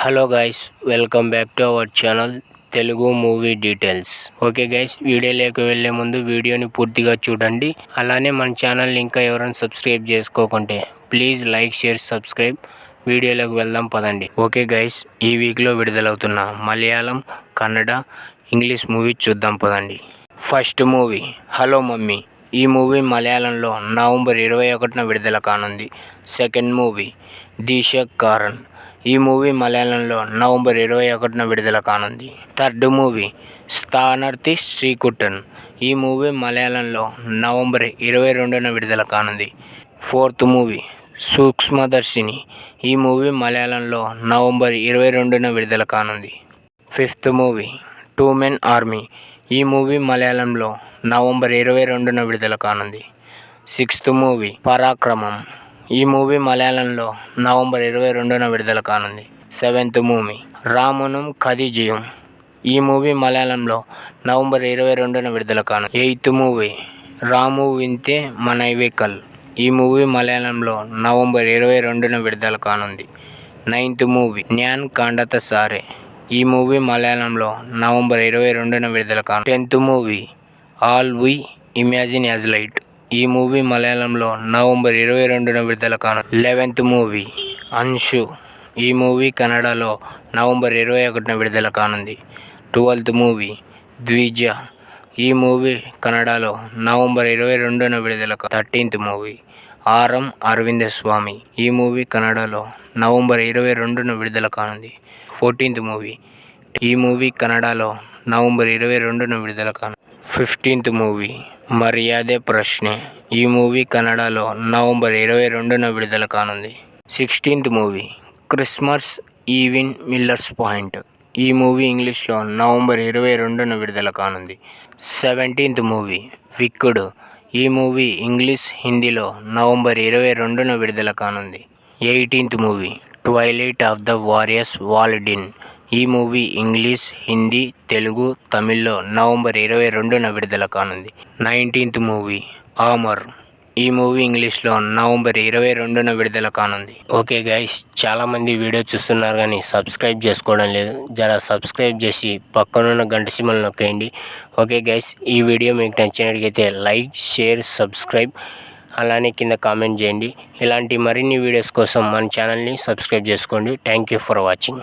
Hello guys, welcome back to our channel Telugu movie details. Okay guys, వీడియోలోకి వెళ్ళే ముందు వీడియోని పూర్తిగా చూడండి. అలానే మన ఛానల్ని ఇంకా ఎవరైనా సబ్స్క్రైబ్ చేసుకోకుంటే ప్లీజ్ లైక్, షేర్, సబ్స్క్రైబ్. వీడియోలోకి వెళ్దాం పదండి. ఓకే గైస్, ఈ వీక్లో విడుదలవుతున్న మలయాళం, కన్నడ, ఇంగ్లీష్ మూవీ చూద్దాం పదండి. First movie hello mummy. ఈ మూవీ మలయాళంలో నవంబర్ 21న విడుదల కానుంది. Second movie Deshakaran. ఈ మూవీ మలయాళంలో నవంబర్ 21న విడుదల కానుంది. Third movie Sthanarthi Sreekuttan. ఈ మూవీ మలయాళంలో నవంబర్ 22న విడుదల కానుంది. Fourth movie Sookshmadarshini. ఈ మూవీ మలయాళంలో నవంబర్ 22న విడుదల కానుంది. Fifth movie two men army. ఈ మూవీ మలయాళంలో నవంబర్ 22న విడుదల కానుంది. సిక్స్త్ మూవీ పరాక్రమం. ఈ మూవీ మలయాళంలో నవంబర్ 22న విడుదల కానుంది. సెవెంత్ మూవీ రామనం ఖదిజయం. ఈ మూవీ మలయాళంలో నవంబర్ 22న విడుదల కానుంది. ఎయిత్ మూవీ రాము వింతే మనైవేకల్. ఈ మూవీ మలయాళంలో నవంబర్ 22న విడుదల కానుంది. నైన్త్ మూవీ న్యాన్ కాండత సారే. ఈ మూవీ మలయాళంలో నవంబర్ 22న విడుదల కానుంది. Tenth movie all we imagine as light. ఈ మూవీ మలయాళంలో నవంబర్ 22న విడుదల కానుంది. 11th movie Anshu. ఈ మూవీ కన్నడలో నవంబర్ 21న విడుదల కానుంది. 12th movie ద్విజ. ఈ మూవీ కన్నడలో నవంబర్ 22న విడుదల. 13th మూవీ ఆరం అరవింద స్వామి. ఈ మూవీ కన్నడలో నవంబర్ 22న విడుదల కానుంది. 14th movie. ఈ మూవీ కన్నడలో నవంబర్ 22న విడుదల కానుంది. 15th మూవీ మర్యాదే ప్రశ్నే. ఈ మూవీ కన్నడలో నవంబర్ 22న విడుదల కానుంది. 16th movie Christmas Eve in Miller's Point. ఈ మూవీ ఇంగ్లీష్లో నవంబర్ 22న విడుదల కానుంది. 17th movie Wicked. ఈ మూవీ ఇంగ్లీష్, హిందీలో నవంబర్ 22న విడుదల కానుంది. 18th movie Twilight of the Warriors walled in. ఈ మూవీ ఇంగ్లీష్, హిందీ, తెలుగు, తమిళ్లో నవంబర్ 22న విడుదల కానుంది. 19th movie armour. ఈ మూవీ ఇంగ్లీష్లో నవంబర్ 22న విడుదల కానుంది. ఓకే గైస్, చాలామంది వీడియో చూస్తున్నారు కానీ సబ్స్క్రైబ్ చేసుకోవడం లేదు. జర సబ్స్క్రైబ్ చేసి పక్కనున్న గంట సింబల్ నొక్కేయండి. ఓకే గైస్, ఈ వీడియో మీకు నచ్చినట్లయితే లైక్, షేర్, సబ్స్క్రైబ్, అలానే కింద కామెంట్ చేయండి. ఇలాంటి మరిన్ని వీడియోస్ కోసం మన ఛానల్ని సబ్స్క్రైబ్ చేసుకోండి. Thank you for watching.